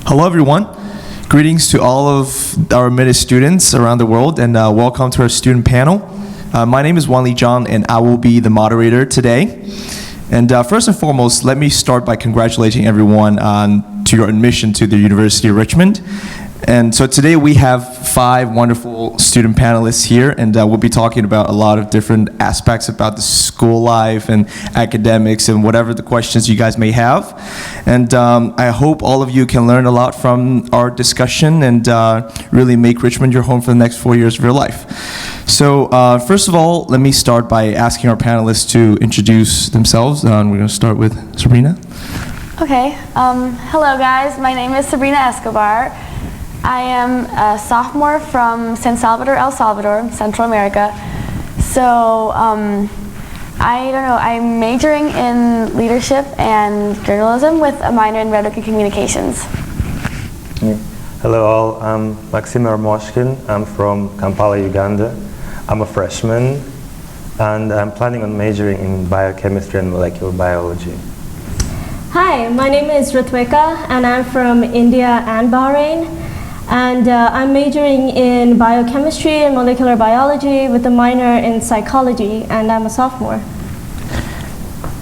Hello, everyone. Greetings to all of our admitted students around the world, and welcome to our student panel. My name is Wanli Zhang, and I will be the moderator today. And first and foremost, let me start by congratulating everyone to your admission to the University of Richmond. And so today we have 5 wonderful student panelists here, and we'll be talking about a lot of different aspects about the school life and academics and whatever the questions you guys may have. And I hope all of you can learn a lot from our discussion and really make Richmond your home for the next 4 years of your life. So first of all, let me start by asking our panelists to introduce themselves. We're going to start with Sabrina. Okay. Hello, guys. My name is Sabrina Escobar. I am a sophomore from San Salvador, El Salvador, Central America. So I'm majoring in leadership and journalism with a minor in rhetoric and communications. Hello all, I'm Maxime Armoshkin. I'm from Kampala, Uganda. I'm a freshman and I'm planning on majoring in biochemistry and molecular biology. Hi, my name is Ritwika and I'm from India and Bahrain. And I'm majoring in biochemistry and molecular biology with a minor in psychology, and I'm a sophomore.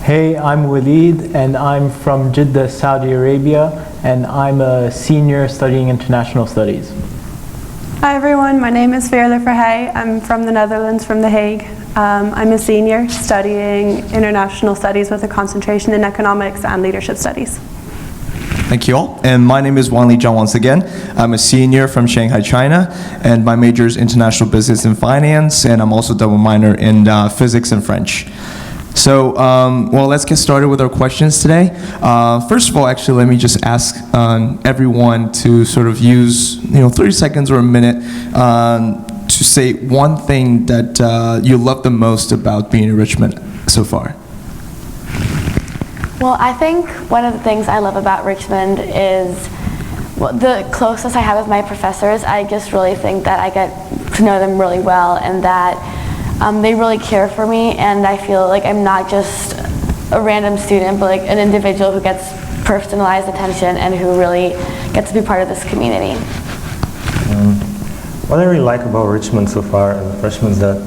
Hey, I'm Waleed, and I'm from Jeddah, Saudi Arabia, and I'm a senior studying international studies. Hi everyone, my name is Veerle Verheij. I'm from the Netherlands, from The Hague. I'm a senior studying international studies with a concentration in economics and leadership studies. Thank you all. And my name is Wanli Zhang once again. I'm a senior from Shanghai, China, and my major is international business and finance, and I'm also double minor in physics and French. So, well, let's get started with our questions today. First of all, actually, let me just ask everyone to sort of use, 30 seconds or a minute to say one thing that you love the most about being in Richmond so far. Well, I think one of the things I love about Richmond is the closest I have with my professors. I just really think that I get to know them really well and that they really care for me, and I feel like I'm not just a random student, but like an individual who gets personalized attention and who really gets to be part of this community. What I really like about Richmond so far as a freshman is that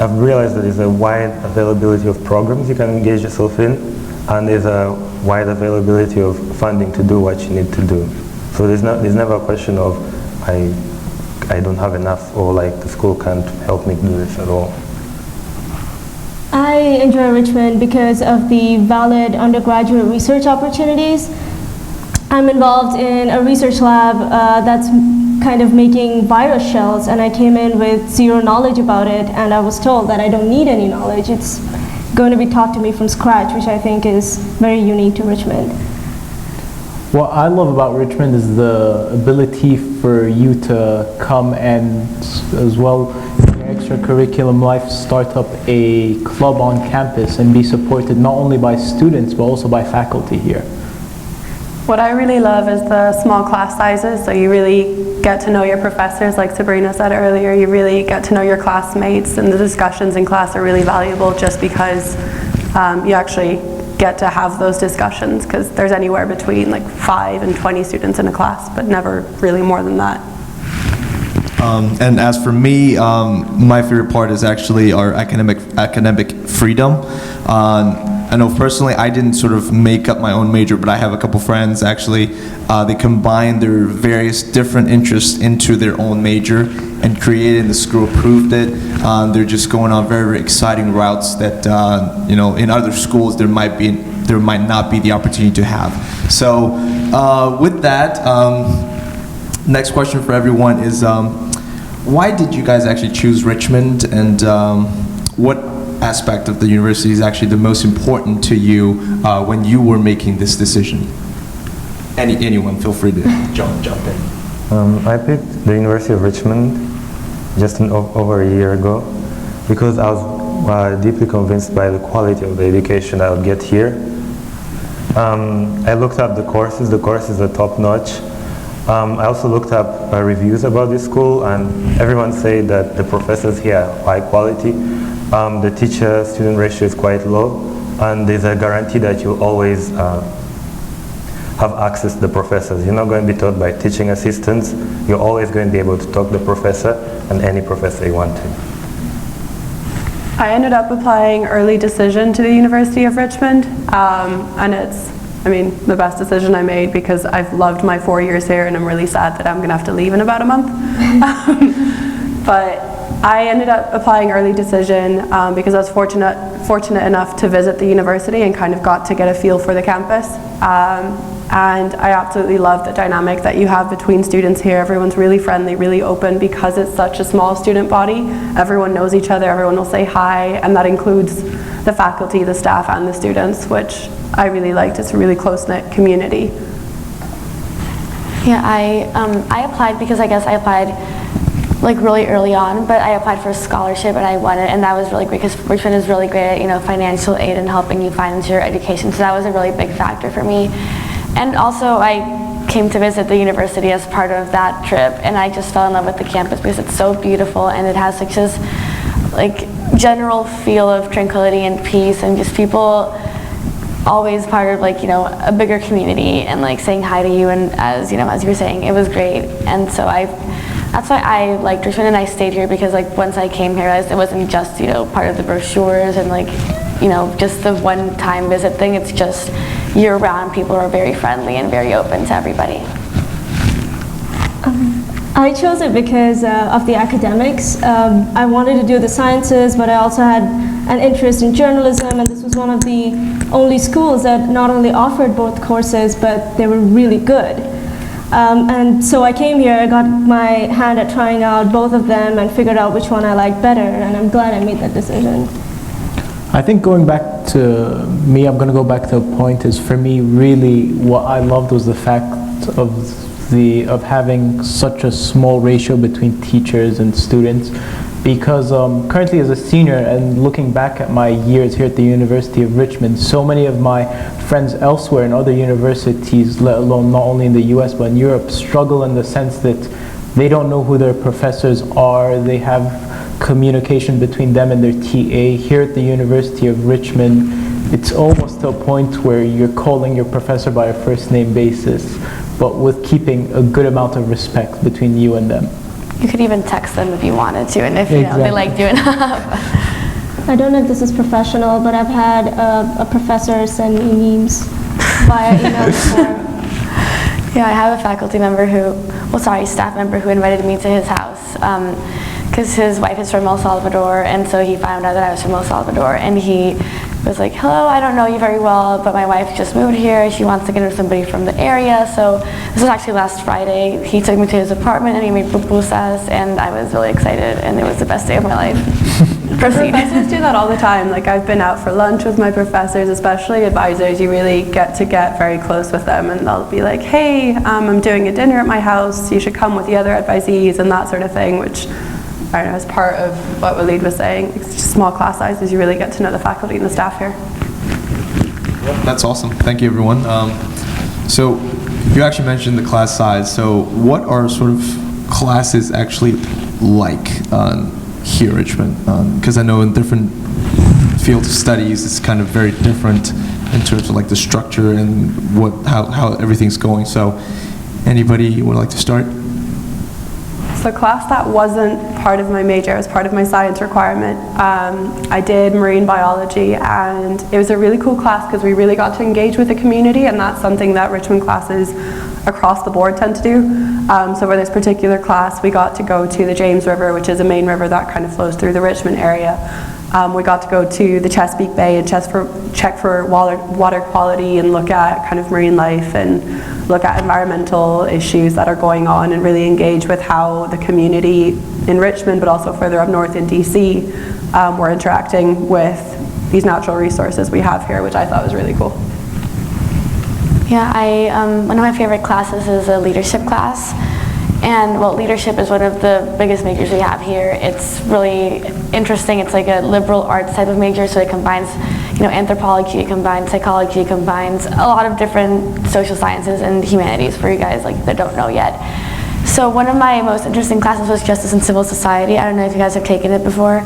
I've realized that there's a wide availability of programs you can engage yourself in, and there's a wide availability of funding to do what you need to do. So there's never a question of I don't have enough, or like the school can't help me do this at all. I enjoy Richmond because of the valid undergraduate research opportunities. I'm involved in a research lab that's kind of making virus shells, and I came in with zero knowledge about it, and I was told that I don't need any knowledge. It's going to be taught to me from scratch, which I think is very unique to Richmond. What I love about Richmond is the ability for you to come and, as well, in your extracurriculum life, start up a club on campus and be supported not only by students but also by faculty here. What I really love is the small class sizes, so you really get to know your professors, like Sabrina said earlier. You really get to know your classmates, and the discussions in class are really valuable just because you actually get to have those discussions, because there's anywhere between like 5 and 20 students in a class, but never really more than that. And as for me, my favorite part is actually our academic freedom. I know personally I didn't sort of make up my own major, but I have a couple friends actually, they combine their various different interests into their own major and created, and the school approved it. They're just going on very, very exciting routes that in other schools there might not be the opportunity to have. So with that, next question for everyone is why did you guys actually choose Richmond, and what aspect of the university is actually the most important to you when you were making this decision? Anyone, feel free to jump in. I picked the University of Richmond just over a year ago because I was deeply convinced by the quality of the education I would get here. I looked up the courses are top-notch. I also looked up reviews about this school, and everyone said that the professors here are high quality. The teacher-student ratio is quite low, and there's a guarantee that you'll always have access to the professors. You're not going to be taught by teaching assistants. You're always going to be able to talk to the professor and any professor you want to. I ended up applying early decision to the University of Richmond, and it's, I mean, the best decision I made because I've loved my 4 years here and I'm really sad that I'm going to have to leave in about a month. But I ended up applying early decision because I was fortunate enough to visit the university and kind of got to get a feel for the campus. And I absolutely love the dynamic that you have between students here. Everyone's really friendly, really open because it's such a small student body. Everyone knows each other, everyone will say hi, and that includes the faculty, the staff, and the students, which I really liked. It's a really close-knit community. Yeah, I applied because I guess I applied like really early on, but I applied for a scholarship and I won it, and that was really great because Richmond is really great at financial aid and helping you finance your education, so that was a really big factor for me. And also I came to visit the university as part of that trip, and I just fell in love with the campus because it's so beautiful and it has such this like general feel of tranquility and peace, and just people always part of a bigger community and like saying hi to you, and as you were saying, it was great. And so that's why I liked Richmond, and I stayed here because once I came here I realized it wasn't just part of the brochures and just the one-time visit thing. It's just year-round. People are very friendly and very open to everybody. I chose it because of the academics. I wanted to do the sciences, but I also had an interest in journalism, and this was one of the only schools that not only offered both courses, but they were really good. And so I came here, I got my hand at trying out both of them and figured out which one I liked better, and I'm glad I made that decision. I think going back to me, I'm going to go back to a point is for me really what I loved was the fact of having such a small ratio between teachers and students, because currently as a senior and looking back at my years here at the University of Richmond, so many of my friends elsewhere in other universities, let alone not only in the US but in Europe, struggle in the sense that they don't know who their professors are, they have communication between them and their TA. Here at the University of Richmond, it's almost to a point where you're calling your professor by a first name basis, but with keeping a good amount of respect between you and them. You could even text them if you wanted to, and if they liked you enough. I don't know if this is professional, but I've had a professor send me memes via email before. Yeah, I have a faculty member staff member who invited me to his house because his wife is from El Salvador, and so he found out that I was from El Salvador, and he was like, hello, I don't know you very well, but my wife just moved here. She wants to get to somebody from the area. So this was actually last Friday. He took me to his apartment and he made pupusas, and I was really excited, and it was the best day of my life. Proceed. Professors do that all the time. I've been out for lunch with my professors, especially advisors. You really get very close with them, and they'll be like, hey, I'm doing a dinner at my house. You should come with the other advisees and that sort of thing, which I don't know, as part of what Walid was saying, it's just small class sizes, you really get to know the faculty and the staff here. That's awesome. Thank you, everyone. So you actually mentioned the class size. So what are sort of classes actually like here at Richmond? Because I know in different fields of studies, it's kind of very different in terms of the structure and how everything's going. So anybody would like to start? So a class that wasn't part of my major, it was part of my science requirement. I did marine biology, and it was a really cool class because we really got to engage with the community, and that's something that Richmond classes across the board tend to do. So for this particular class, we got to go to the James River, which is a main river that kind of flows through the Richmond area. We got to go to the Chesapeake Bay and check for water quality and look at kind of marine life and look at environmental issues that are going on, and really engage with how the community in Richmond, but also further up north in DC, were interacting with these natural resources we have here, which I thought was really cool. Yeah, one of my favorite classes is a leadership class. And leadership is one of the biggest majors we have here. It's really interesting. It's like a liberal arts type of major, so it combines, anthropology, it combines psychology, it combines a lot of different social sciences and humanities for you guys that don't know yet. So one of my most interesting classes was Justice and Civil Society. I don't know if you guys have taken it before.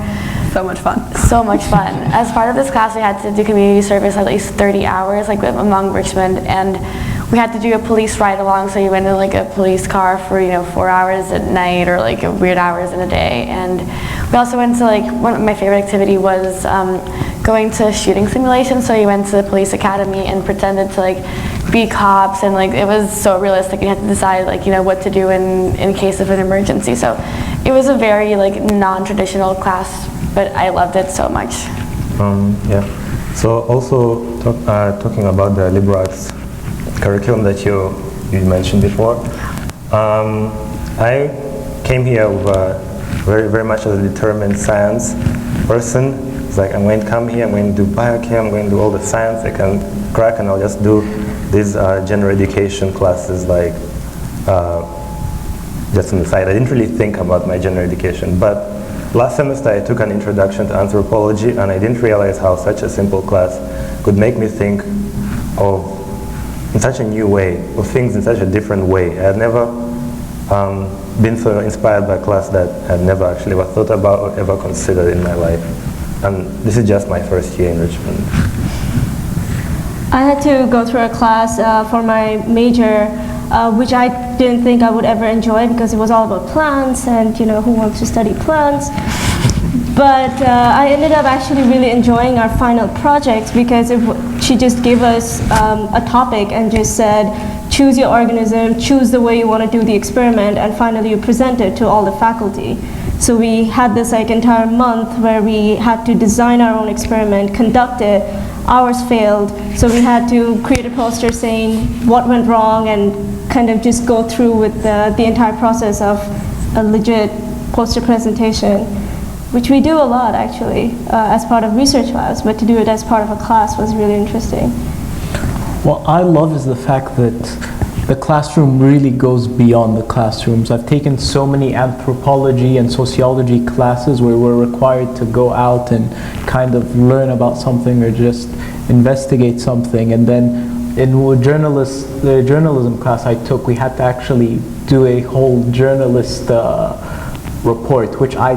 So much fun. So much fun. As part of this class, we had to do community service at least 30 hours, among Richmond, and we had to do a police ride along, so you went in like a police car for 4 hours at night or like weird hours in a day. And we also went to like, one of my favorite activity was going to shooting simulations. So you went to the police academy and pretended to like be cops, and like it was so realistic. You had to decide like what to do in case of an emergency. So it was a very like non-traditional class, but I loved it so much. Yeah. So also talking about the liberal arts curriculum that you mentioned before, I came here with very much as a determined science person. It's like I'm going to come here, I'm going to do biochem, I'm going to do all the science I can crack, and I'll just do these general education classes like just on the side. I didn't really think about my general education, but last semester I took an introduction to anthropology, and I didn't realize how such a simple class could make me think of in such a new way, of things in such a different way. I had never been so inspired by a class that I had never actually ever thought about or ever considered in my life. And this is just my first year in Richmond. I had to go through a class for my major, which I didn't think I would ever enjoy because it was all about plants and who wants to study plants. But I ended up actually really enjoying our final project because she just gave us a topic and just said, choose your organism, choose the way you want to do the experiment, and finally you present it to all the faculty. So we had this like entire month where we had to design our own experiment, conduct it. Ours failed, so we had to create a poster saying what went wrong and kind of just go through with the entire process of a legit poster presentation, which we do a lot actually as part of research labs, but to do it as part of a class was really interesting. What I love is the fact that the classroom really goes beyond the classrooms. I've taken so many anthropology and sociology classes where we're required to go out and kind of learn about something or just investigate something. And then in the journalism class I took, we had to actually do a whole journalist report, which I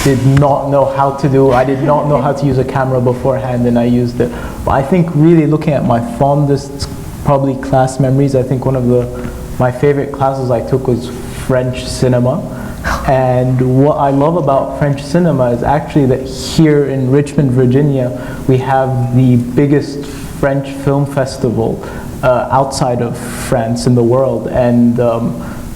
did not know how to do. I did not know how to use a camera beforehand, and I used it. But I think really looking at my fondest probably class memories, I think one of my favorite classes I took was French cinema. And what I love about French cinema is actually that here in Richmond, Virginia, we have the biggest French film festival outside of France in the world. And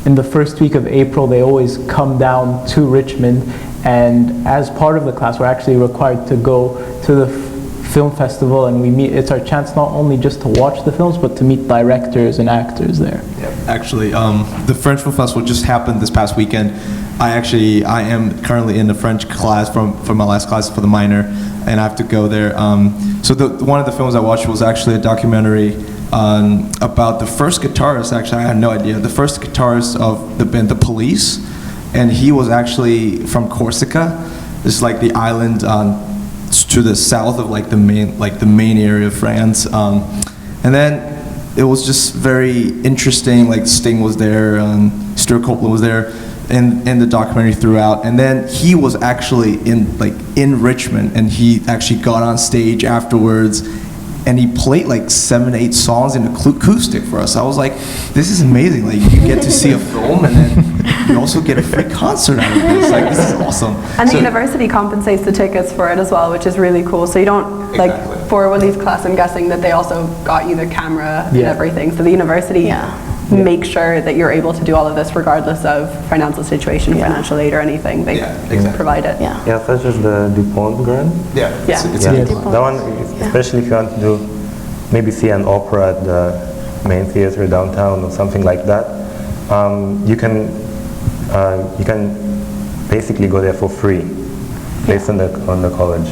in the first week of April, they always come down to Richmond. And as part of the class, we're actually required to go to the film festival, and we meet. It's our chance not only just to watch the films, but to meet directors and actors there. Yeah, actually, the French Film Festival just happened this past weekend. I am currently in the French class from my last class for the minor, and I have to go there. So one of the films I watched was actually a documentary about the first guitarist. Actually, I had no idea. The first guitarist of the band The Police, and he was actually from Corsica. It's like the island to the south of like the main area of France, and then it was just very interesting. Like Sting was there, Stuart Copeland was there in the documentary throughout, and then he was actually in Richmond, and he actually got on stage afterwards, and he played like 7-8 songs in acoustic for us. I was like, this is amazing. Like you get to see a film, and then you also get a free concert out of this. Like this is awesome. And the university compensates the tickets for it as well, which is really cool. So you don't for one of these classes, I'm guessing that they also got you the camera and everything. So the university makes sure that you're able to do all of this regardless of financial situation, financial aid or anything. They provide it. Yeah, such as the DuPont grant. It's That one, especially if you want to do, maybe see an opera at the main theater downtown or something like that, you can basically go there for free, based on the college.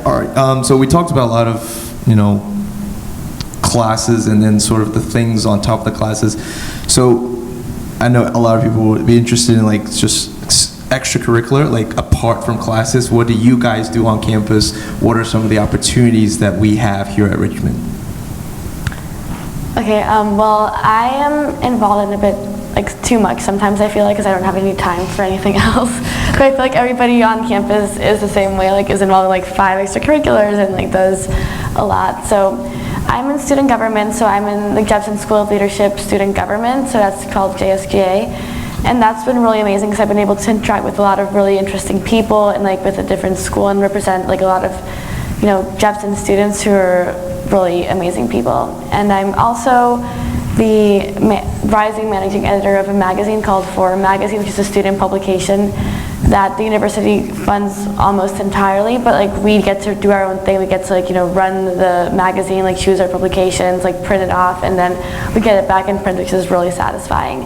All right. So we talked about a lot of classes and then sort of the things on top of the classes. So I know a lot of people would be interested in like just extracurricular, like apart from classes. What do you guys do on campus? What are some of the opportunities that we have here at Richmond? Okay, well, I am involved in a bit, like too much sometimes I feel like, because I don't have any time for anything else. But I feel like everybody on campus is the same way, like is involved in like 5 extracurriculars and like does a lot. So I'm in student government, so I'm in the Jepson School of Leadership Student Government, so that's called JSGA. And that's been really amazing because I've been able to interact with a lot of really interesting people and like with a different school and represent like a lot of, you know, Jepson students who are really amazing people. And I'm also the rising managing editor of a magazine called Forum Magazine, which is a student publication that the university funds almost entirely, but like we get to do our own thing. We get to like, you know, run the magazine, like choose our publications, like print it off, and then we get it back in print, which is really satisfying.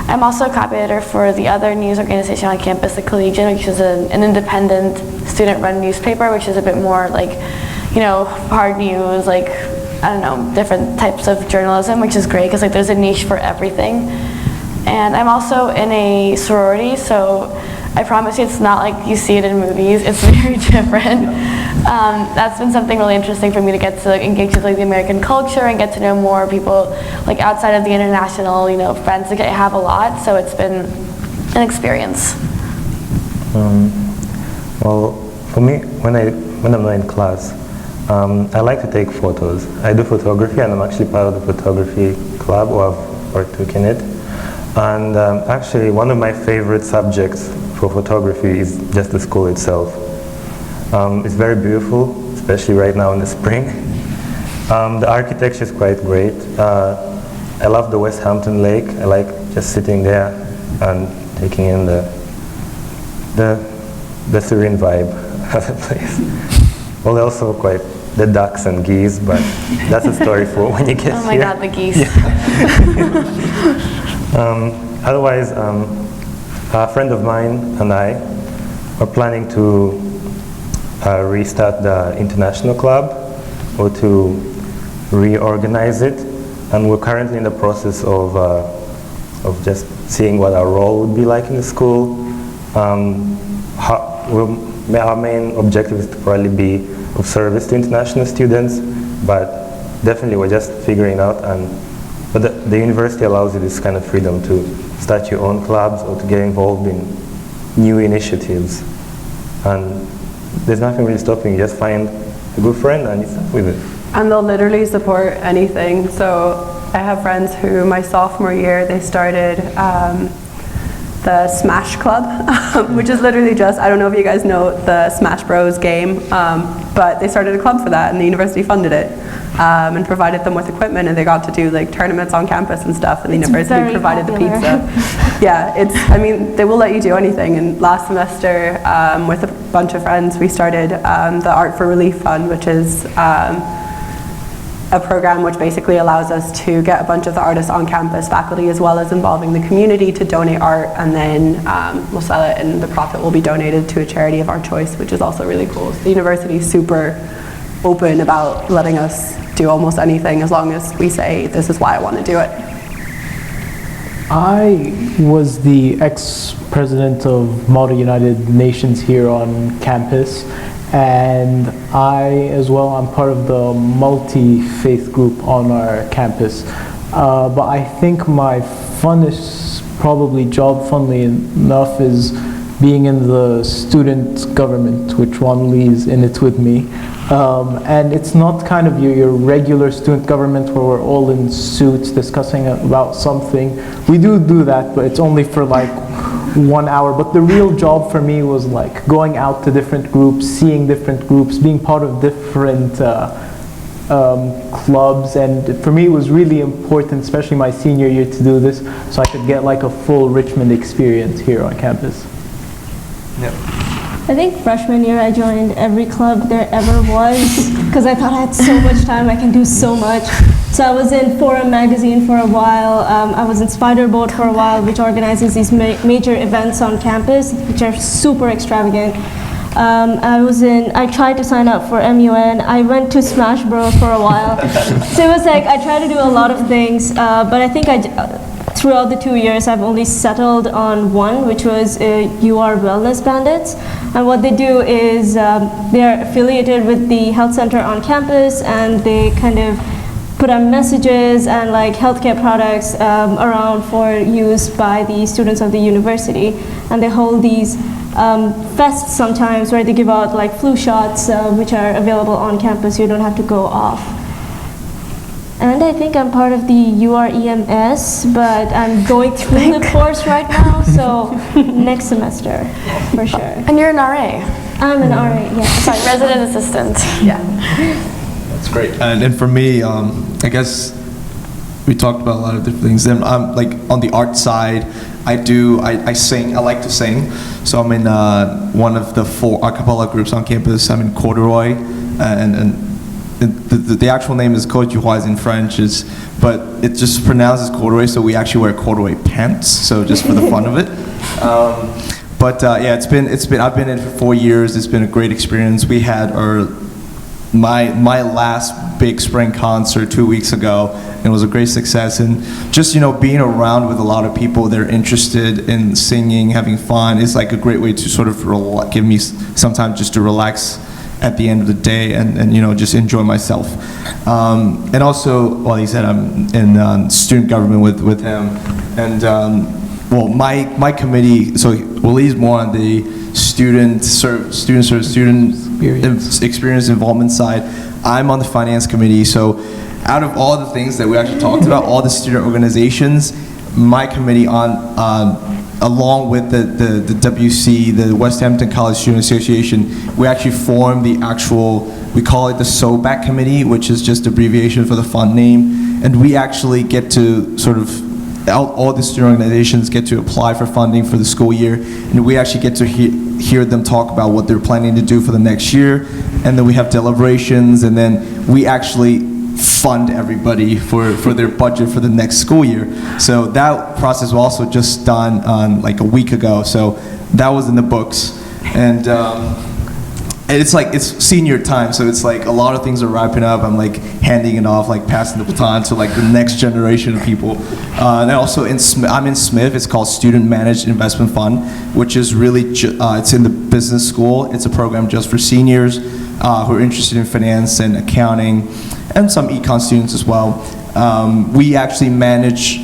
I'm also a copy editor for the other news organization on campus, the Collegian, which is an independent student-run newspaper, which is a bit more like, you know, hard news, like, I don't know, different types of journalism, which is great because like there's a niche for everything. And I'm also in a sorority, so I promise you it's not like you see it in movies. It's very different. That's been something really interesting for me to get to like, engage with like the American culture and get to know more people like outside of the international, you know, friends that I have a lot. So it's been an experience. Well, for me, when I'm not in class, I like to take photos. I do photography, and I'm actually part of the photography club, or I've partook in it. And actually, one of my favorite subjects for photography is just the school itself. It's very beautiful, especially right now in the spring. The architecture is quite great. I love the West Hampton Lake. I like just sitting there and taking in the serene vibe of the place. Well, also quite the ducks and geese, but that's a story for when you get here. Oh my God, the geese. Otherwise, a friend of mine and I are planning to restart the international club, or to reorganize it, and we're currently in the process of just seeing what our role would be like in the school. Our main objective is to probably be of service to international students, but definitely we're just figuring out. But the university allows you this kind of freedom to start your own clubs or to get involved in new initiatives. And there's nothing really stopping you. Just find a good friend and you start with it. And they'll literally support anything. So I have friends who, my sophomore year, they started the Smash Club, which is literally just, I don't know if you guys know the Smash Bros game, but they started a club for that and the university funded it. And provided them with equipment, and they got to do like tournaments on campus and stuff, and the university provided the pizza. Yeah, I mean, they will let you do anything. And last semester, with a bunch of friends, we started the Art for Relief Fund, which is a program which basically allows us to get a bunch of the artists on campus, faculty, as well as involving the community to donate art, and then we'll sell it, and the profit will be donated to a charity of our choice, which is also really cool. So the university is super open about letting us do almost anything as long as we say, this is why I want to do it. I was the ex-president of Model United Nations here on campus, and I, as well, I'm part of the multi-faith group on our campus. But I think my funnest probably job, funnily enough, is being in the student government, which Juan Lee is in it with me. And it's not kind of your regular student government where we're all in suits discussing about something. We do that, but it's only for like 1 hour. But the real job for me was like going out to different groups, seeing different groups, being part of different clubs. And for me, it was really important, especially my senior year, to do this so I could get like a full Richmond experience here on campus. Yep. I think freshman year I joined every club there ever was because I thought I had so much time, I can do so much. So I was in Forum Magazine for a while, I was in Spiderboat for a while, which organizes these major events on campus, which are super extravagant. I tried to sign up for MUN, I went to Smash Bros for a while. So it was like, I tried to do a lot of things, but I think throughout the 2 years, I've only settled on one, which was UR Wellness Bandits. And what they do is they're affiliated with the health center on campus, and they kind of put on messages and like healthcare products around for use by the students of the university. And they hold these fests sometimes where they give out like flu shots, which are available on campus. You don't have to go off. And I think I'm part of the UREMS, but I'm going through the course right now, so next semester, for sure. And you're an RA. I'm an RA, yes. Sorry, resident assistant. Yeah. That's great. And for me, I guess we talked about a lot of different things. Then I'm like on the art side, I sing. I like to sing. So I'm in one of the 4 a cappella groups on campus. I'm in corduroy, and the actual name is corduroy in French, but it just pronounces corduroy. So we actually wear corduroy pants. So just for the fun of it. But yeah, it's been. I've been in it for 4 years. It's been a great experience. We had my last big spring concert 2 weeks ago, and it was a great success. And just being around with a lot of people that are interested in singing, having fun, is like a great way to sort of give me some time just to relax at the end of the day and just enjoy myself. And also, well, he said I'm in student government with him, and well, my committee. So he's more on the student experience involvement side. I'm on the finance committee. So out of all the things that we actually talked about, all the student organizations, my committee along with the WC, the West Hampton College Student Association, we actually formed the actual, we call it the SOBAC committee, which is just abbreviation for the fund name, and we actually get to sort of, all the student organizations get to apply for funding for the school year, and we actually get to hear them talk about what they're planning to do for the next year, and then we have deliberations, and then we actually fund everybody for their budget for the next school year. So that process was also just done like a week ago, so that was in the books. And it's senior time, so it's like a lot of things are wrapping up. I'm like handing it off, like passing the baton to like the next generation of people. And also I'm in Smith. It's called Student Managed Investment Fund, which is really it's in the business school. It's a program just for seniors who are interested in finance and accounting, and some econ students as well. We actually manage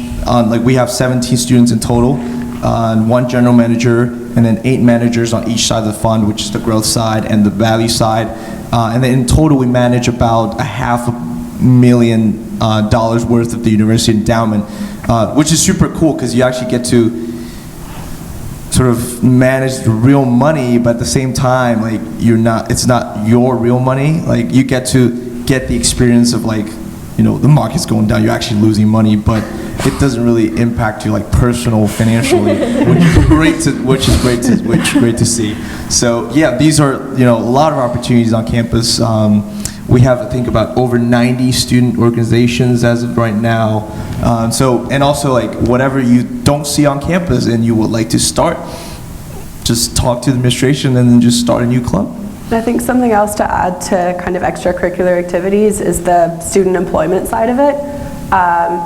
we have 17 students in total, 1 general manager, and then 8 managers on each side of the fund, which is the growth side and the value side. And then in total, we manage about $500,000 worth of the university endowment, which is super cool because you actually get to sort of manage the real money, but at the same time, like it's not your real money. Like you get to get the experience of like, the market's going down, you're actually losing money, but it doesn't really impact you like personal financially, which is great to see. So yeah, these are a lot of opportunities on campus. We have, I think, about over 90 student organizations as of right now. And also like whatever you don't see on campus and you would like to start, just talk to the administration and then just start a new club. I think something else to add to kind of extracurricular activities is the student employment side of it.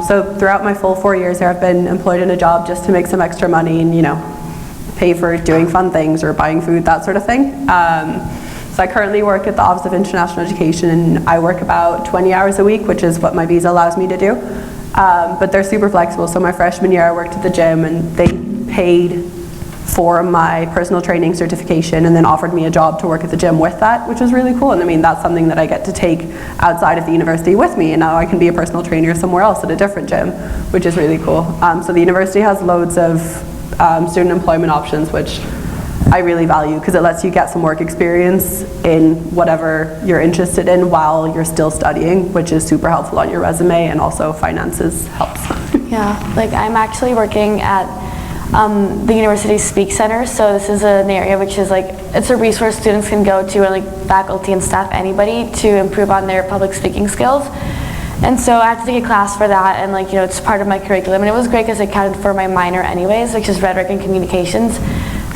So throughout my full 4 years there, I've been employed in a job just to make some extra money and, pay for doing fun things or buying food, that sort of thing. So I currently work at the Office of International Education, and I work about 20 hours a week, which is what my visa allows me to do. But they're super flexible. So my freshman year I worked at the gym, and they paid for my personal training certification and then offered me a job to work at the gym with that, which was really cool. And I mean, that's something that I get to take outside of the university with me, and now I can be a personal trainer somewhere else at a different gym, which is really cool. So the university has loads of student employment options, which I really value because it lets you get some work experience in whatever you're interested in while you're still studying, which is super helpful on your resume, and also finances helps. Yeah, like I'm actually working at the University Speak Center, so this is an area which is like, it's a resource students can go to, and like faculty and staff, anybody, to improve on their public speaking skills. And so I had to take a class for that, and like, it's part of my curriculum, and it was great because it counted for my minor anyways, which is rhetoric and communications.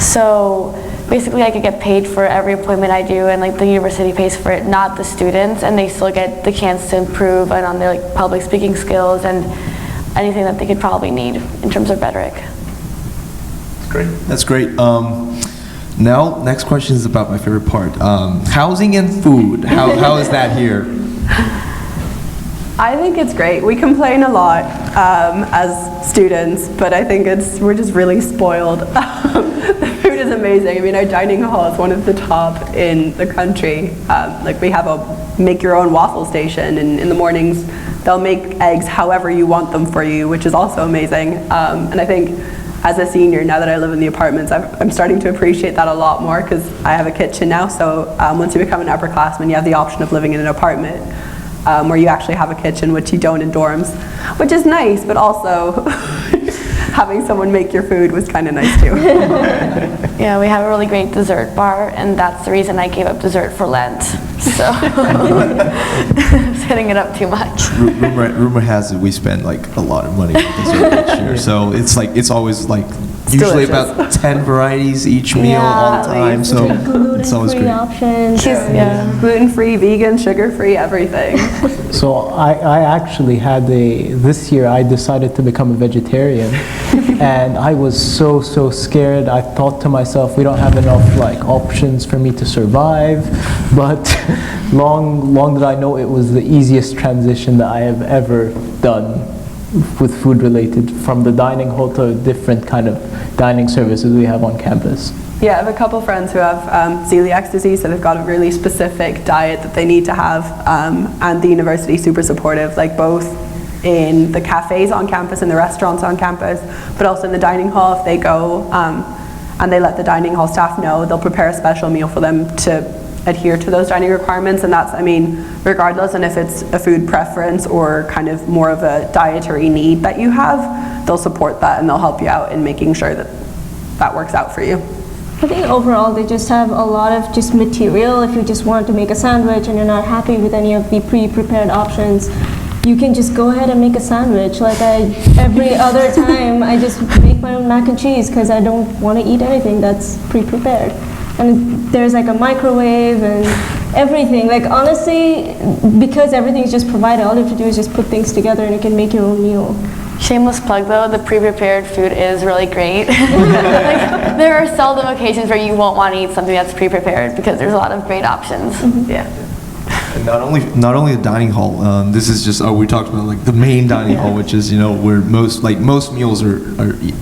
So basically I could get paid for every appointment I do, and like the university pays for it, not the students, and they still get the chance to improve on their like public speaking skills and anything that they could probably need in terms of rhetoric. That's great. Now, next question is about my favorite part. Housing and food. How is that here? I think it's great. We complain a lot as students, but I think we're just really spoiled. The food is amazing. I mean, our dining hall is one of the top in the country. Like we have a make your own waffle station, and in the mornings they'll make eggs however you want them for you, which is also amazing. And I think as a senior, now that I live in the apartments, I'm starting to appreciate that a lot more because I have a kitchen now. So once you become an upperclassman, you have the option of living in an apartment where you actually have a kitchen, which you don't in dorms, which is nice, but also having someone make your food was kind of nice too. Yeah, we have a really great dessert bar, and that's the reason I gave up dessert for Lent. So setting it up too much. Rumor has it we spend like a lot of money on dessert each year, so it's like it's always like usually delicious. about 10 varieties each meal all the time, so it's always Gluten-free great. options. Yeah. Gluten-free, vegan, sugar-free, everything. So I actually had this year I decided to become a vegetarian and I was so scared. I thought to myself, we don't have enough like options for me to survive, but long did I know it was the easiest transition that I have ever done with food related, from the dining hall to different kind of dining services we have on campus. Yeah, I have a couple friends who have celiac disease, so they've got a really specific diet that they need to have, and the university's super supportive, like both in the cafes on campus and the restaurants on campus, but also in the dining hall. If they go and they let the dining hall staff know, they'll prepare a special meal for them to adhere to those dining requirements, and that's, I mean, regardless, and if it's a food preference or kind of more of a dietary need that you have, they'll support that and they'll help you out in making sure that that works out for you. I think overall they just have a lot of just material. If you just want to make a sandwich and you're not happy with any of the pre-prepared options, you can just go ahead and make a sandwich. Like every other time I just make my own mac and cheese because I don't want to eat anything that's pre-prepared. And there's like a microwave and everything. Like honestly, because everything's just provided, all you have to do is just put things together and you can make your own meal. Shameless plug though, the pre-prepared food is really great. Like, there are seldom occasions where you won't want to eat something that's pre-prepared because there's a lot of great options. Yeah. And not only the dining hall. This is just we talked about like the main dining hall, which is where most meals are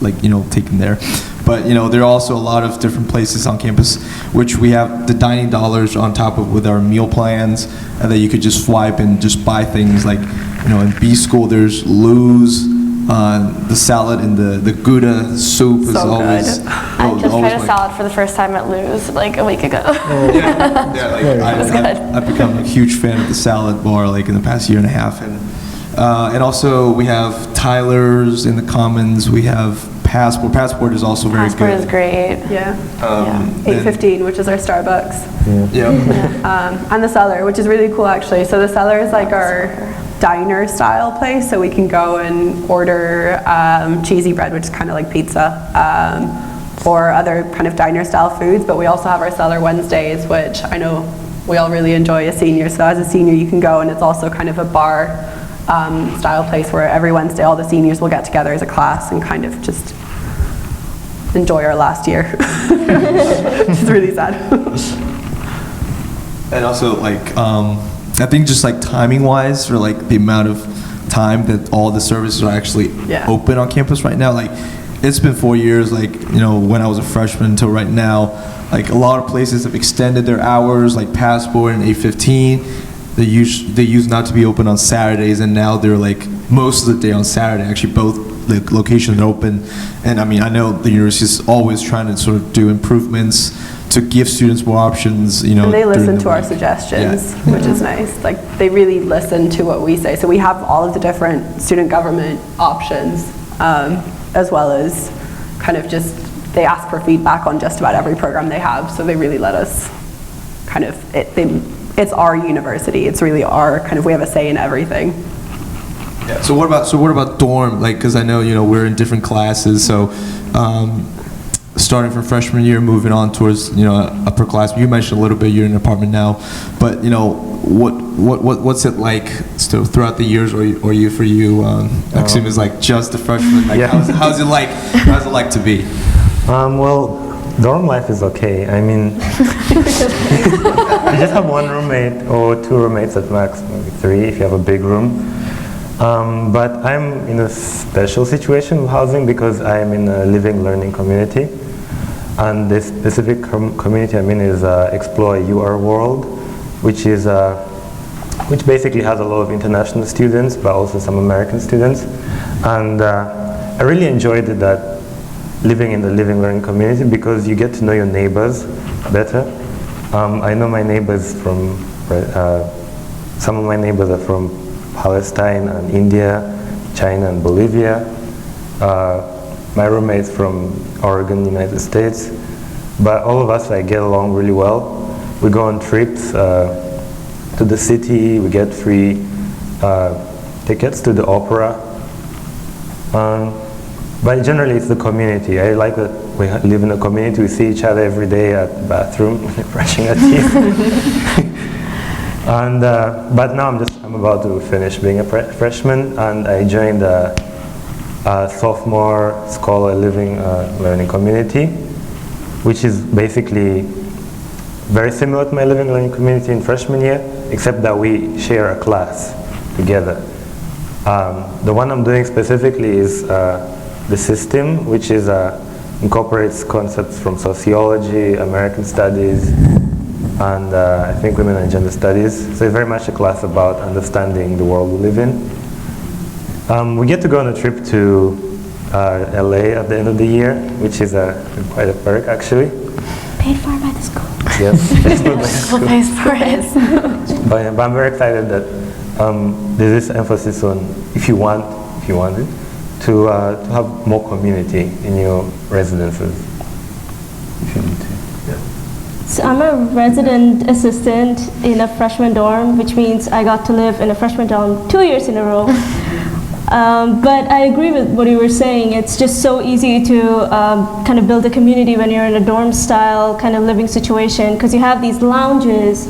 like taken there. But there are also a lot of different places on campus, which we have the dining dollars on top of with our meal plans, and that you could just swipe and just buy things like in B school there's Lou's. The salad and the Gouda soup is So always. good. I just tried a salad for the first time at Lou's like a week ago. I've become a huge fan of the salad bar like in the past year and a half, and also we have Tyler's in the Commons. We have Passport. Passport is also very Passport good. is great. Yeah. Yeah. 8:15, which is our Starbucks. Yeah. And the cellar, which is really cool actually. So the cellar is like our diner style place, so we can go and order cheesy bread, which is kind of like pizza, or other kind of diner style foods. But we also have our cellar Wednesdays, which I know we all really enjoy as seniors. So as a senior you can go, and it's also kind of a bar style place where every Wednesday all the seniors will get together as a class and kind of just enjoy our last year. Which is really sad. And also like I think just like timing wise, for like the amount of time that all the services are actually open on campus right now, like it's been 4 years, like when I was a freshman until right now, like a lot of places have extended their hours, like Passport and 8:15. They used not to be open on Saturdays, and now they're like most of the day on Saturday. Actually, both the locations are open, and I mean I know the university is always trying to sort of do improvements to give students more options. And they listen to our week. suggestions, which is nice. Like they really listen to what we say. So we have all of the different student government options, as well as kind of just they ask for feedback on just about every program they have. So they really let us kind of it's our university. It's really our kind of, we have a say in everything. Yeah. So what about dorm? Like, because I know we're in different classes. So starting from freshman year, moving on towards upper class. You mentioned a little bit you're in an apartment now, but what's it like still throughout the years, or you for you? Maxim is like just a freshman. Like, how's it like? How's it like to be? Well, dorm life is okay. I mean, you just have one roommate or two roommates at max, maybe three if you have a big room. But I'm in a special situation with housing because I'm in a living learning community. And this specific community I'm in is Explore Your World, which is which basically has a lot of international students, but also some American students. And I really enjoyed it, that living in the living learning community, because you get to know your neighbors better. I know my neighbors from, some of my neighbors are from Palestine and India, China and Bolivia. My roommate's from Oregon, United States. But all of us get along really well. We go on trips to the city, we get free tickets to the opera. But generally it's the community. I like that we live in a community, we see each other every day at the bathroom, brushing our teeth. And, but now I'm about to finish being a freshman, and I joined a sophomore scholar living learning community, which is basically very similar to my living learning community in freshman year, except that we share a class together. The one I'm doing specifically is the system, which is incorporates concepts from sociology, American studies, and I think women and gender studies. So it's very much a class about understanding the world we live in. We get to go on a trip to LA at the end of the year, which is quite a perk actually. Paid for by the school. Yes, it's good by the school. Pays for it. But I'm very excited that there's this emphasis on if you want it, to have more community in your residences, if you need to. Yeah. So I'm a resident assistant in a freshman dorm, which means I got to live in a freshman dorm 2 years in a row. But I agree with what you were saying. It's just so easy to kind of build a community when you're in a dorm style kind of living situation, because you have these lounges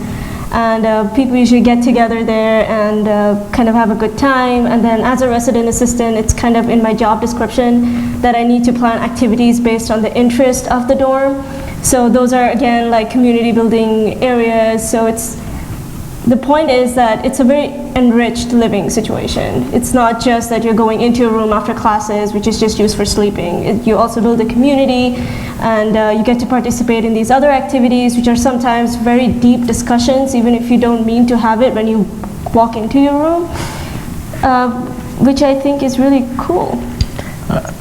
and people usually get together there and kind of have a good time. And then as a resident assistant, it's kind of in my job description that I need to plan activities based on the interest of the dorm. So those are, again, like community building areas. So the point is that it's a very enriched living situation. It's not just that you're going into a room after classes, which is just used for sleeping. You also build a community, and you get to participate in these other activities, which are sometimes very deep discussions, even if you don't mean to have it when you walk into your room, which I think is really cool.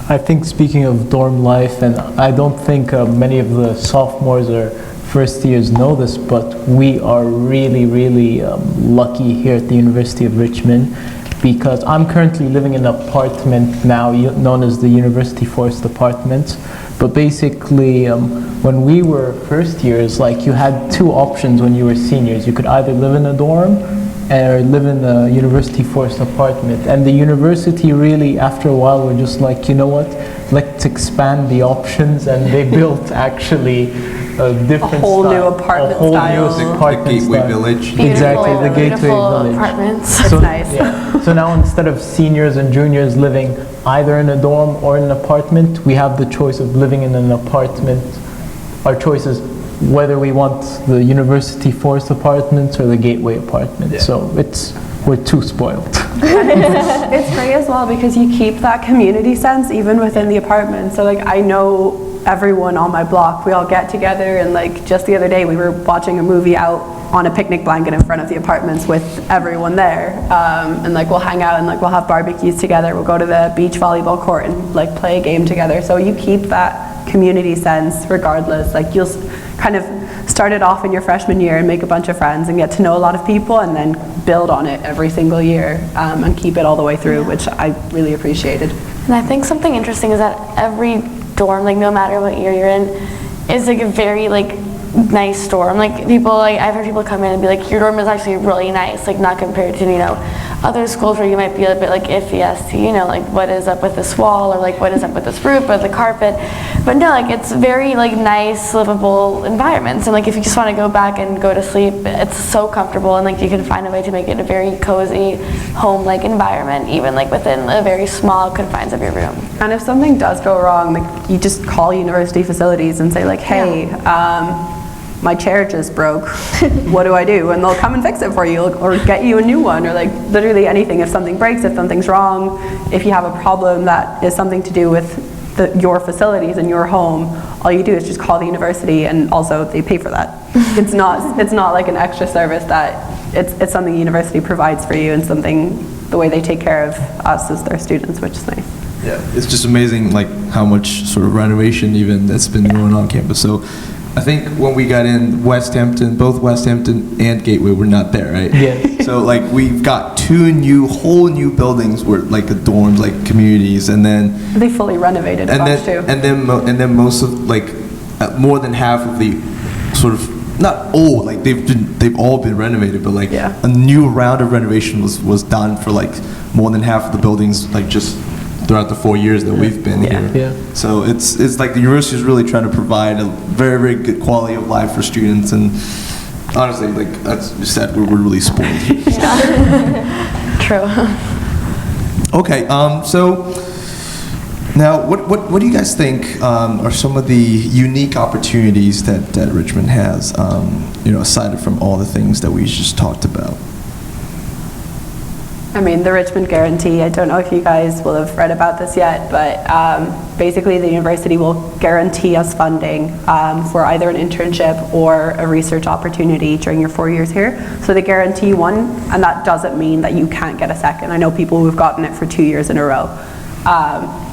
I think, speaking of dorm life, and I don't think many of the sophomores or first years know this, but we are really, really lucky here at the University of Richmond, because I'm currently living in an apartment now known as the University Forest Apartments. But basically, when we were first years, like, you had two options when you were seniors. You could either live in a dorm or live in a University Forest apartment. And the university really, after a while, were just like, you know what, let's expand the options, and they built actually a different whole style, new apartment a whole style. new The apartment Gateway style. Village. Exactly, the Gateway Beautiful Village. apartments. So, nice. yeah. So now, instead of seniors and juniors living either in a dorm or in an apartment, we have the choice of living in an apartment. Our choice is whether we want the University Forest Apartments or the Gateway Apartments. Yeah. So we're too spoiled. It's great as well because you keep that community sense even within the apartment. So like I know everyone on my block, we all get together, and like just the other day we were watching a movie out on a picnic blanket in front of the apartments with everyone there, and like we'll hang out and like we'll have barbecues together, we'll go to the beach volleyball court and like play a game together. So you keep that community sense regardless. Like you'll kind of start it off in your freshman year and make a bunch of friends and get to know a lot of people, and then build on it every single year, and keep it all the way through, which I really appreciated. And I think something interesting is that every dorm, like no matter what year you're in, is like a very like nice dorm. Like people, like I've heard people come in and be like, your dorm is actually really nice, like not compared to, you know, other schools where you might be a bit like iffy as to, you know, like what is up with this wall, or like what is up with this roof or the carpet. But no, like it's very like nice, livable environments, and like if you just want to go back and go to sleep, it's so comfortable, and like you can find a way to make it a very cozy, home-like environment, even like within a very small confines of your room. And if something does go wrong, like you just call university facilities and say like, hey, my chair just broke, what do I do? And they'll come and fix it for you, or get you a new one, or like literally anything. If something breaks, if something's wrong, if you have a problem that is something to do with your facilities and your home, all you do is just call the university, and also they pay for that. It's not like an extra service that it's something the university provides for you, and something, the way they take care of us as their students, which is nice. Yeah, it's just amazing, like how much sort of renovation even that's been going on campus. So I think when we got in West Hampton, both West Hampton and Gateway were not there, right? Yeah. So like we've got whole new buildings where like the dorms, like communities, and then They fully renovated a bunch too. and then most of like more than half of the sort of, not old, like they've all been renovated, but like Yeah. a new round of renovation was done for like more than half of the buildings, like just throughout the 4 years that we've been Yeah. here. Yeah. So it's like the university is really trying to provide a very, very good quality of life for students, and honestly, like as you said, we're really spoiled here. True. Okay, so now what do you guys think are some of the unique opportunities that Richmond has, aside from all the things that we just talked about? I mean, the Richmond Guarantee, I don't know if you guys will have read about this yet, but basically the university will guarantee us funding for either an internship or a research opportunity during your 4 years here. So they guarantee one, and that doesn't mean that you can't get a second. I know people who've gotten it for 2 years in a row.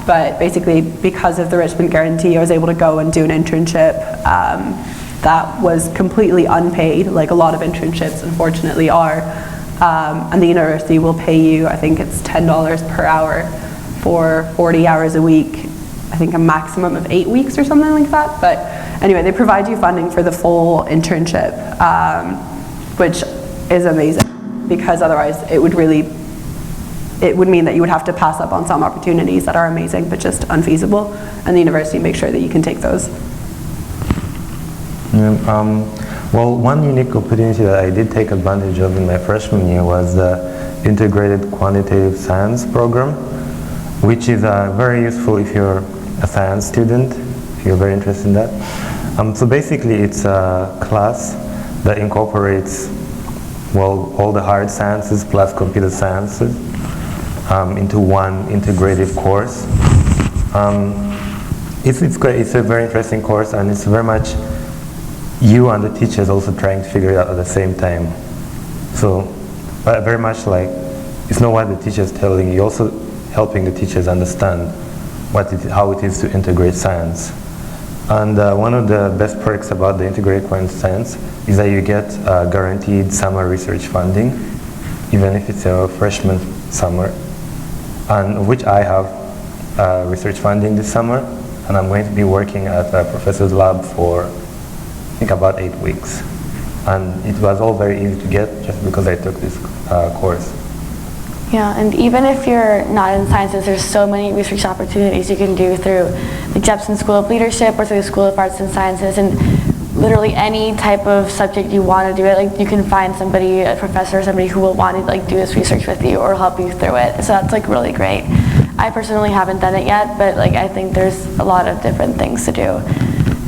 But basically, because of the Richmond Guarantee, I was able to go and do an internship that was completely unpaid, like a lot of internships unfortunately are. And the university will pay you, I think it's $10 per hour for 40 hours a week, I think a maximum of 8 weeks or something like that. But anyway, they provide you funding for the full internship, which is amazing, because otherwise it would mean that you would have to pass up on some opportunities that are amazing but just unfeasible, and the university makes sure that you can take those. Well, one unique opportunity that I did take advantage of in my freshman year was the Integrated Quantitative Science program, which is very useful if you're a science student, if you're very interested in that. So basically it's a class that incorporates, well, all the hard sciences plus computer sciences into one integrative course. It's great. It's a very interesting course, and it's very much you and the teachers also trying to figure it out at the same time. So very much like, it's not what the teacher's telling you, also helping the teachers understand how it is to integrate science. And one of the best perks about the integrated quantitative science is that you get guaranteed summer research funding, even if it's a freshman summer, and which I have research funding this summer, and I'm going to be working at a professor's lab for I think about 8 weeks, and it was all very easy to get just because I took this course. Yeah, and even if you're not in sciences, there's so many research opportunities you can do through the Jepson School of Leadership or through the School of Arts and Sciences, and literally any type of subject you want to do it, like you can find somebody, a professor, somebody who will want to like do this research with you or help you through it. So that's like really great. I personally haven't done it yet, but like I think there's a lot of different things to do.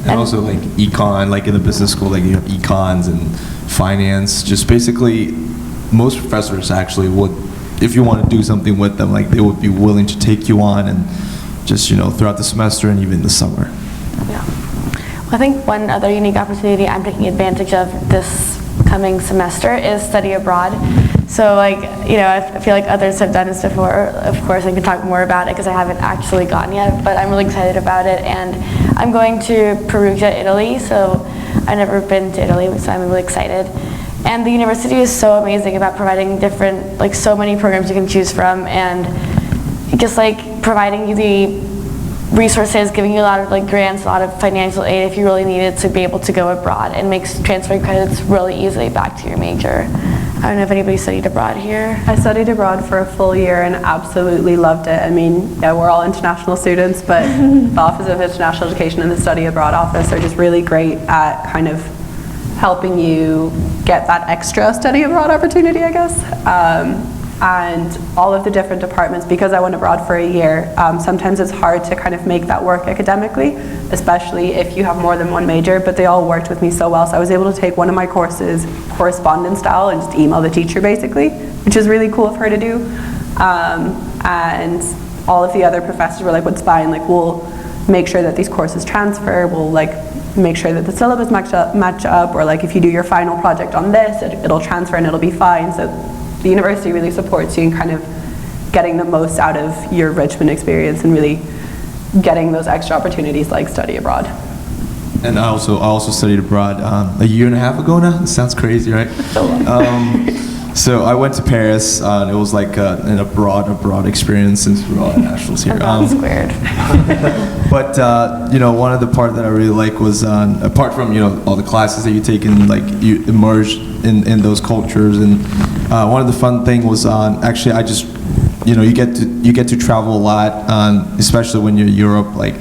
And also like econ, like in the business school, like you have econs and finance. Just basically, most professors actually would, if you want to do something with them, like they would be willing to take you on and just, throughout the semester and even the summer. Yeah. Well, I think one other unique opportunity I'm taking advantage of this coming semester is study abroad. So like, I feel like others have done this before, of course, I can talk more about it because I haven't actually gone yet, but I'm really excited about it. And I'm going to Perugia, Italy, so I've never been to Italy, so I'm really excited. And the university is so amazing about providing different, like so many programs you can choose from, and just like providing you the resources, giving you a lot of like grants, a lot of financial aid if you really need it to be able to go abroad, and makes transferring credits really easily back to your major. I don't know if anybody studied abroad here. I studied abroad for a full year and absolutely loved it. I mean, yeah, we're all international students, but the Office of International Education and the Study Abroad Office are just really great at kind of helping you get that extra study abroad opportunity, I guess. And all of the different departments, because I went abroad for a year, sometimes it's hard to kind of make that work academically, especially if you have more than one major, but they all worked with me so well. So I was able to take one of my courses correspondence style and just email the teacher basically, which is really cool of her to do. And all of the other professors were like, "What's fine, like we'll make sure that these courses transfer. We'll like make sure that the syllabus match up, or like if you do your final project on this, it'll transfer and it'll be fine. So the university really supports you in kind of getting the most out of your Richmond experience and really getting those extra opportunities like study abroad. And I also studied abroad a year and a half ago now. It sounds crazy, right? So I went to Paris. It was like an abroad experience, since we're all nationals here. That's weird. But one of the part that I really like was apart from all the classes that you take and like you immerse in those cultures, and one of the fun thing was actually I just you get to travel a lot, especially when you're in Europe, like.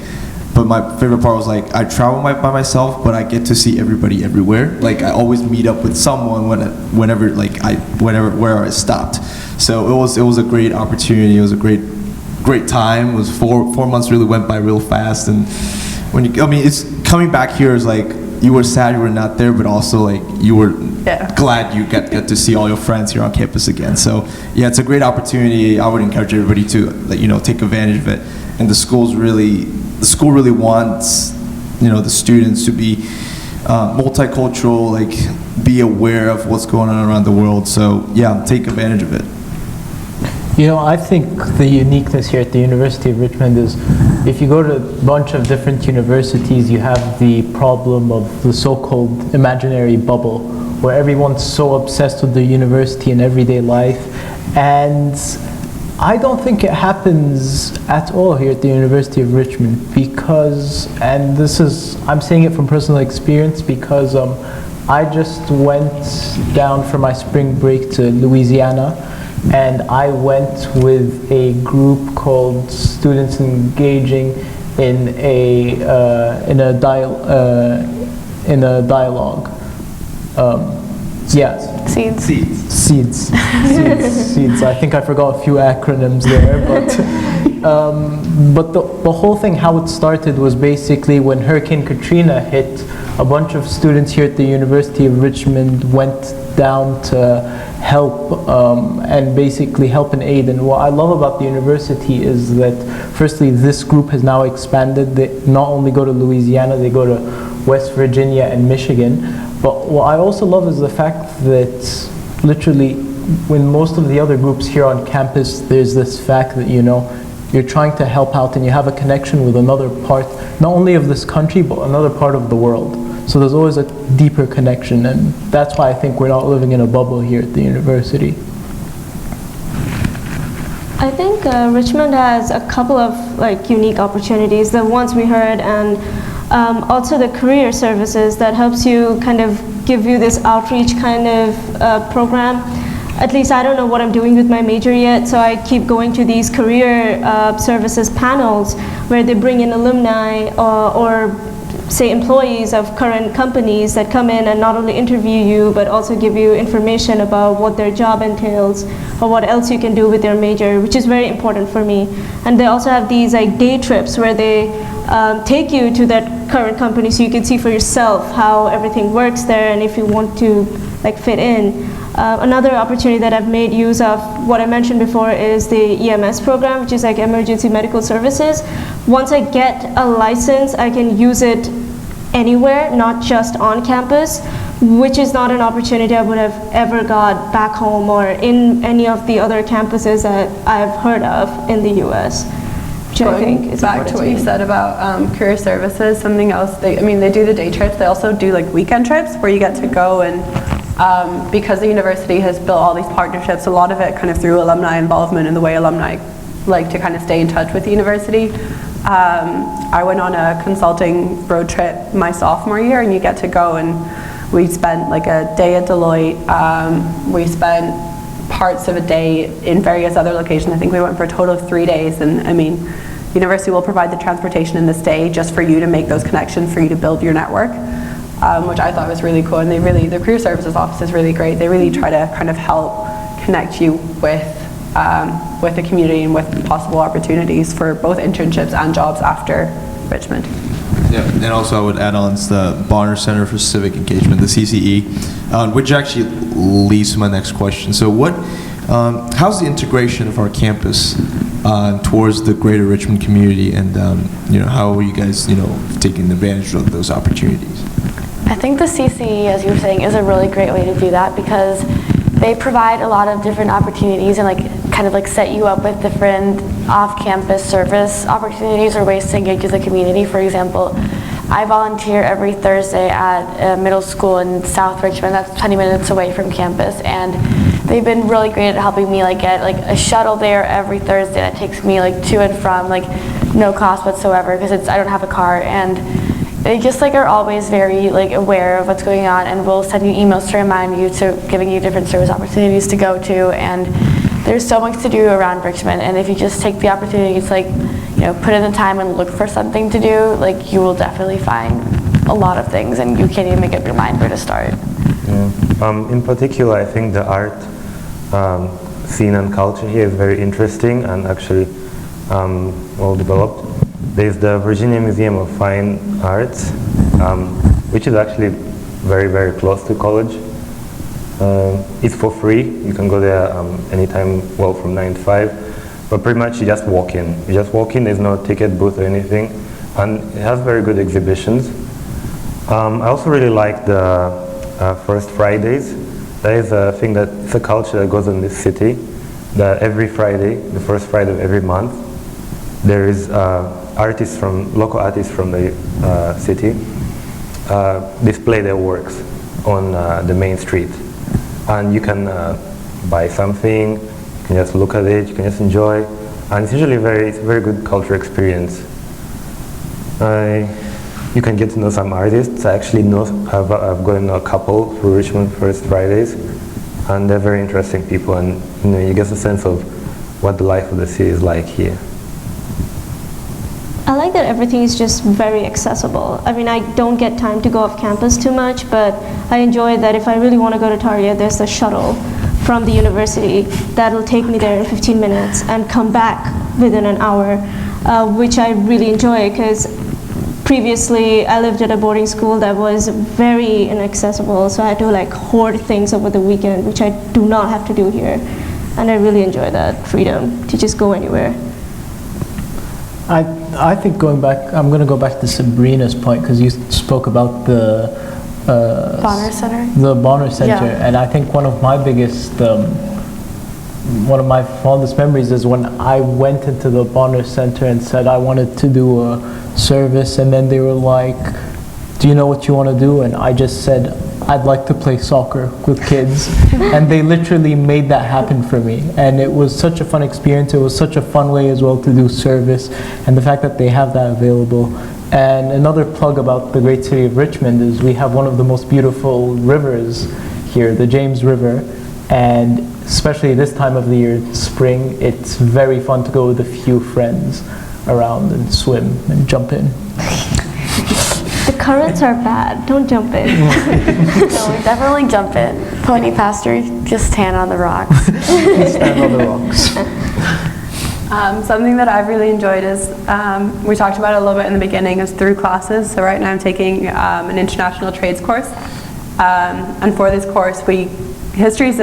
But my favorite part was like I travel by myself, but I get to see everybody everywhere. Like I always meet up with someone whenever where I stopped. So it was a great opportunity. It was a great time. It was 4 months really went by real fast. And it's coming back here is like you were sad you were not there, but also like you were glad you get to see all your friends here on campus again. So yeah, it's a great opportunity. I would encourage everybody to take advantage of it. And the school really wants the students to be multicultural, like be aware of what's going on around the world. So yeah, take advantage of it. I think the uniqueness here at the University of Richmond is if you go to a bunch of different universities, you have the problem of the so-called imaginary bubble, where everyone's so obsessed with the university and everyday life. And I don't think it happens at all here at the University of Richmond because, and I'm saying it from personal experience because I just went down for my spring break to Louisiana, and I went with a group called Students Engaging in a dialogue. Seeds. I think I forgot a few acronyms there, but the whole thing, how it started was basically when Hurricane Katrina hit, a bunch of students here at the University of Richmond went down to help and basically help and aid. And what I love about the university is that firstly, this group has now expanded. They not only go to Louisiana, they go to West Virginia and Michigan. But what I also love is the fact that literally when most of the other groups here on campus, there's this fact that you're trying to help out and you have a connection with another part, not only of this country, but another part of the world. So there's always a deeper connection, and that's why I think we're not living in a bubble here at the university. I think Richmond has a couple of unique opportunities, the ones we heard, and also the career services that helps you kind of give you this outreach kind of program. At least I don't know what I'm doing with my major yet, so I keep going to these career services panels where they bring in alumni or say employees of current companies that come in and not only interview you but also give you information about what their job entails or what else you can do with their major, which is very important for me. And they also have these day trips where they take you to that current company so you can see for yourself how everything works there and if you want to fit in. Another opportunity that I've made use of, what I mentioned before, is the EMS program, which is emergency medical services. Once I get a license, I can use it anywhere, not just on campus, which is not an opportunity I would have ever got back home or in any of the other campuses that I've heard of in the US. Which I think is back to what you said about career services, something else, they do the day trips, they also do weekend trips where you get to go and because the university has built all these partnerships, a lot of it kind of through alumni involvement and the way alumni like to kind of stay in touch with the university. I went on a consulting road trip my sophomore year, and you get to go and we spent a day at Deloitte. We spent parts of a day in various other locations. I think we went for a total of 3 days, and university will provide the transportation in the stay just for you to make those connections, for you to build your network. Which I thought was really cool, and the career services office is really great. They really try to kind of help connect you with the community and with possible opportunities for both internships and jobs after Richmond. Yeah, and also I would add on the Bonner Center for Civic Engagement, the CCE, which actually leads to my next question. So how's the integration of our campus towards the greater Richmond community, and how are you guys taking advantage of those opportunities? I think the CCE, as you were saying, is a really great way to do that because they provide a lot of different opportunities and kind of set you up with different off-campus service opportunities or ways to engage with the community. For example, I volunteer every Thursday at a middle school in South Richmond that's 20 minutes away from campus, and they've been really great at helping me get a shuttle there every Thursday that takes me to and from no cost whatsoever because I don't have a car, and they just are always very aware of what's going on and will send you emails to remind you to giving you different service opportunities to go to, and there's so much to do around Richmond, and if you just take the opportunity to put in the time and look for something to do, you will definitely find a lot of things and you can't even make up your mind where to start. Yeah. In particular, I think the art scene and culture here is very interesting and actually well developed. There's the Virginia Museum of Fine Arts, which is actually very, very close to college. It's for free. You can go there anytime, well, from 9 to 5. But pretty much you just walk in. You just walk in, there's no ticket booth or anything. And it has very good exhibitions. I also really like the First Fridays. That is a thing it's a culture that goes on in this city. That every Friday, the first Friday of every month, there is local artists from the city display their works on the main street, and you can buy something, you can just look at it, you can just enjoy, and it's usually it's a very good cultural experience. You can get to know some artists. I actually I've gotten to know a couple through Richmond First Fridays, and they're very interesting people, and you get a sense of what the life of the city is like here. I like that everything is just very accessible. I mean, I don't get time to go off campus too much, but I enjoy that if I really want to go to Target, there's a shuttle from the university that'll take me there in 15 minutes and come back within an hour, which I really enjoy because previously I lived at a boarding school that was very inaccessible, so I had to hoard things over the weekend, which I do not have to do here. And I really enjoy that freedom to just go anywhere. I think I'm going to go back to Sabrina's point because you spoke about the Bonner Center? The Bonner Center, Yeah. and I think one of my fondest memories is when I went into the Bonner Center and said I wanted to do a service, and then they were like, do you know what you want to do? And I just said, I'd like to play soccer with kids. And they literally made that happen for me. And it was such a fun experience. It was such a fun way as well to do service. And the fact that they have that available. And another plug about the great city of Richmond is we have one of the most beautiful rivers here, the James River. And especially this time of the year, spring, it's very fun to go with a few friends around and swim and jump in. The currents are bad. Don't jump in. No, we definitely jump in. Pony pasture, just stand on the rocks. Stand on the rocks. Something that I've really enjoyed is, we talked about it a little bit in the beginning, is through classes. So right now I'm taking an international trades course. And for this course, Richmond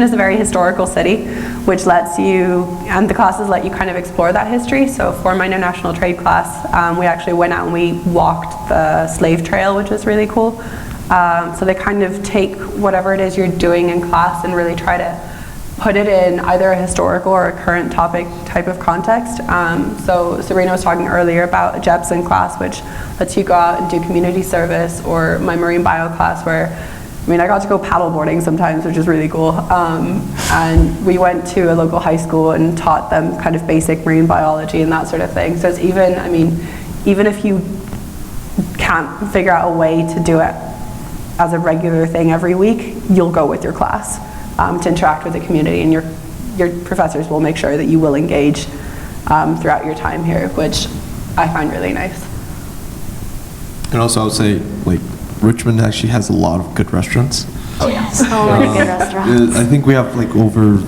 is a very historical city, which lets you, and the classes let you kind of explore that history. So for my international trade class, we actually went out and we walked the slave trail, which was really cool. So they kind of take whatever it is you're doing in class and really try to put it in either a historical or a current topic type of context. So Sabrina was talking earlier about a Jepson class, which lets you go out and do community service, or my marine bio class where I got to go paddleboarding sometimes, which is really cool. And we went to a local high school and taught them kind of basic marine biology and that sort of thing. So it's even if you can't figure out a way to do it as a regular thing every week, you'll go with your class to interact with the community, and your professors will make sure that you will engage throughout your time here, which I find really nice. And also I would say, Richmond actually has a lot of good restaurants. Oh yes, so many good restaurants. I think we have over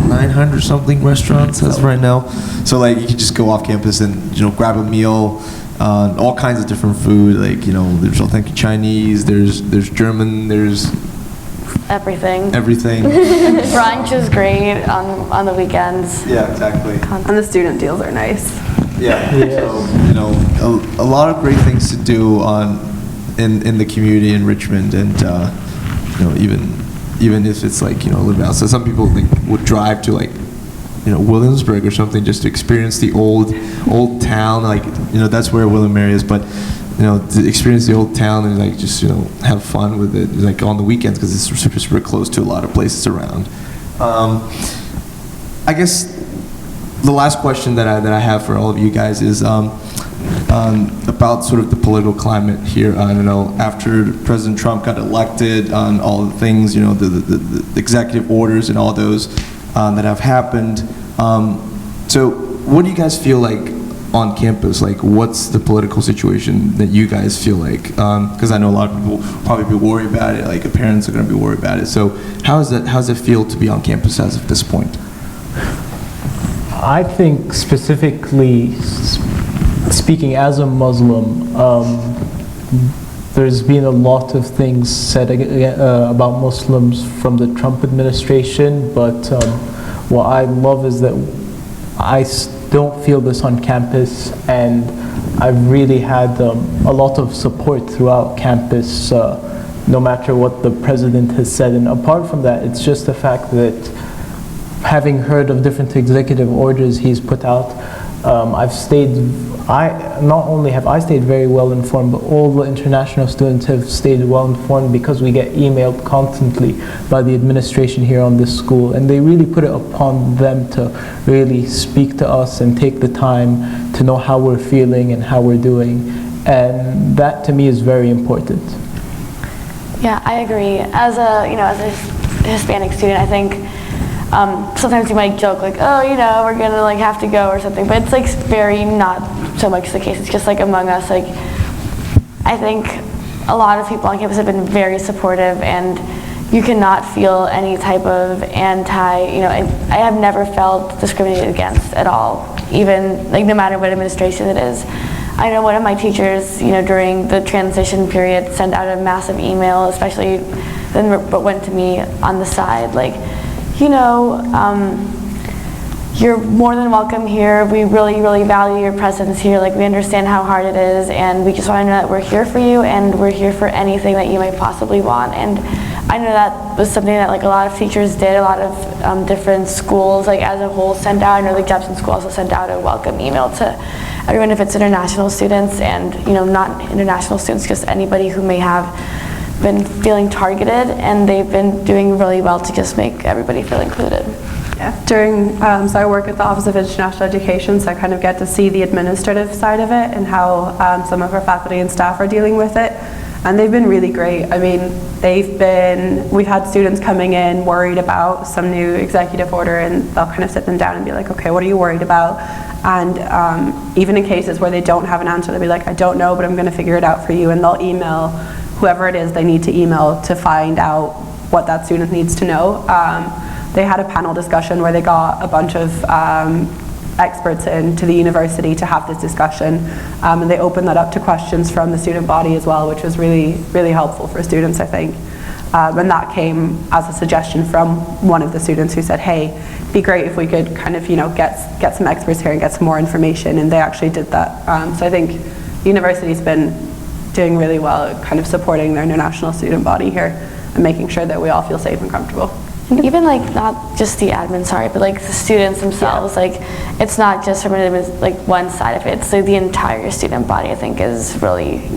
900 something restaurants as of right now. So you can just go off campus and grab a meal, all kinds of different food. There's authentic Chinese, there's German, there's everything. everything. Brunch is great on the weekends. Yeah, exactly. And the student deals are nice. Yeah. So, a lot of great things to do in the community in Richmond, and even if it's like a little bit outside. Some people would drive to Williamsburg or something just to experience the old town. That's where William Mary is, but to experience the old town and just have fun with it on the weekends, because it's super close to a lot of places around. I guess the last question that I have for all of you guys is about sort of the political climate here. I don't know, after President Trump got elected, on all the things, the executive orders and all those that have happened. So what do you guys feel like on campus? What's the political situation that you guys feel like? Because I know a lot of people probably be worried about it, parents are going to be worried about it. So how does it feel to be on campus as of this point? I think specifically speaking as a Muslim, there's been a lot of things said about Muslims from the Trump administration, but what I love is that I don't feel this on campus, and I've really had a lot of support throughout campus, no matter what the president has said. And apart from that, it's just the fact that having heard of different executive orders he's put out, not only have I stayed very well informed, but all the international students have stayed well informed, because we get emailed constantly by the administration here on this school, and they really put it upon them to really speak to us and take the time to know how we're feeling and how we're doing, and that to me is very important. Yeah, I agree. As a Hispanic student, I think sometimes you might joke oh, we're gonna have to go or something, but it's very not so much the case. It's just among us. I think a lot of people on campus have been very supportive, and you cannot feel any type of I have never felt discriminated against at all, even no matter what administration it is. I know one of my teachers, during the transition period, sent out a massive email, especially but went to me on the side, you're more than welcome here. We really, really value your presence here. We understand how hard it is, and we just want to know that we're here for you, and we're here for anything that you might possibly want. And I know that was something that a lot of teachers did, a lot of different schools as a whole sent out. I know the Jepson School also sent out a welcome email to everyone, if it's international students, and not international students, just anybody who may have been feeling targeted, and they've been doing really well to just make everybody feel included. Yeah, so I work at the Office of International Education, so I kind of get to see the administrative side of it and how some of our faculty and staff are dealing with it, and they've been really great. I mean, we've had students coming in worried about some new executive order, and they'll kind of sit them down and be like, okay, what are you worried about? And even in cases where they don't have an answer, they'll be like, I don't know, but I'm going to figure it out for you, and they'll email whoever it is they need to email to find out what that student needs to know. They had a panel discussion where they got a bunch of experts into the university to have this discussion, and they opened that up to questions from the student body as well, which was really, really helpful for students, I think. And that came as a suggestion from one of the students who said, hey, it'd be great if we could kind of get some experts here and get some more information, and they actually did that. So I think the university's been doing really well at kind of supporting their international student body here and making sure that we all feel safe and comfortable. And even not just the admin, but the students themselves. Yeah. It's not just from one side of it. It's the entire student body, I think, is really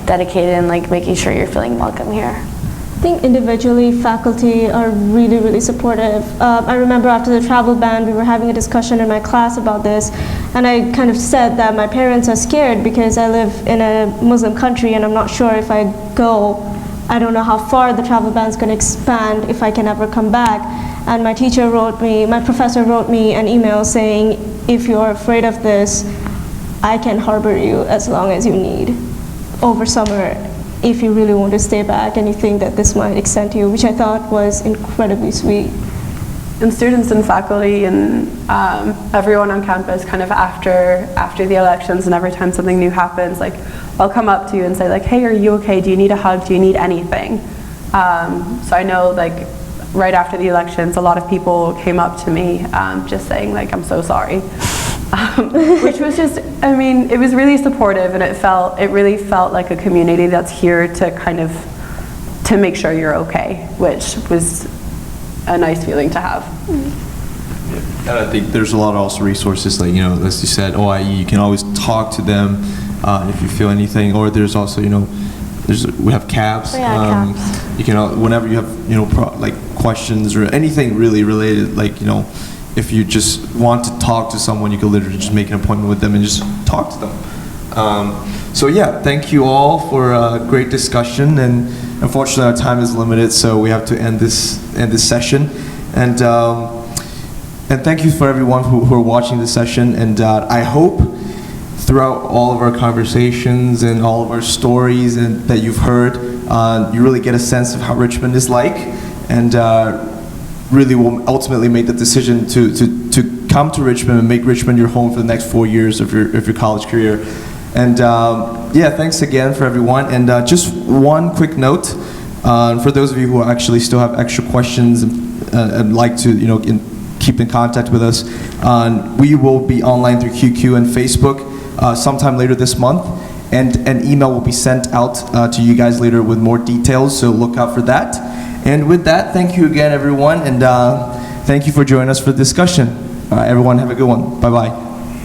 dedicated and making sure you're feeling welcome here. I think individually, faculty are really, really supportive. I remember after the travel ban, we were having a discussion in my class about this, and I kind of said that my parents are scared because I live in a Muslim country, and I'm not sure if I go, I don't know how far the travel ban is going to expand, if I can ever come back. And my professor wrote me an email saying, if you're afraid of this, I can harbor you as long as you need over summer, if you really want to stay back and you think that this might extend to you, which I thought was incredibly sweet. And students and faculty and everyone on campus, kind of after the elections and every time something new happens, I'll come up to you and say hey, are you okay? Do you need a hug? Do you need anything? So I know like right after the elections, a lot of people came up to me just saying like, I'm so sorry. Which was just, I mean, it was really supportive, and it really felt like a community that's here to kind of, to make sure you're okay, which was a nice feeling to have. And I think there's a lot of also resources, like, you know, as you said, OIE, you can always talk to them if you feel anything, or there's also, you know, we have CABs. CABs. You can, whenever you have, you know, like questions or anything really related, like, you know, if you just want to talk to someone, you can literally just make an appointment with them and just talk to them. So yeah, thank you all for a great discussion, and unfortunately our time is limited, so we have to end this session. And thank you for everyone who are watching this session, and I hope throughout all of our conversations and all of our stories that you've heard, you really get a sense of how Richmond is like, and really will ultimately make the decision to come to Richmond and make Richmond your home for the next 4 years of your college career. And yeah, thanks again for everyone. And just one quick note, for those of you who actually still have extra questions and like to, you know, keep in contact with us, we will be online through QQ and Facebook sometime later this month, and an email will be sent out to you guys later with more details, so look out for that. And with that, thank you again, everyone, and thank you for joining us for the discussion. Everyone, have a good one. Bye-bye.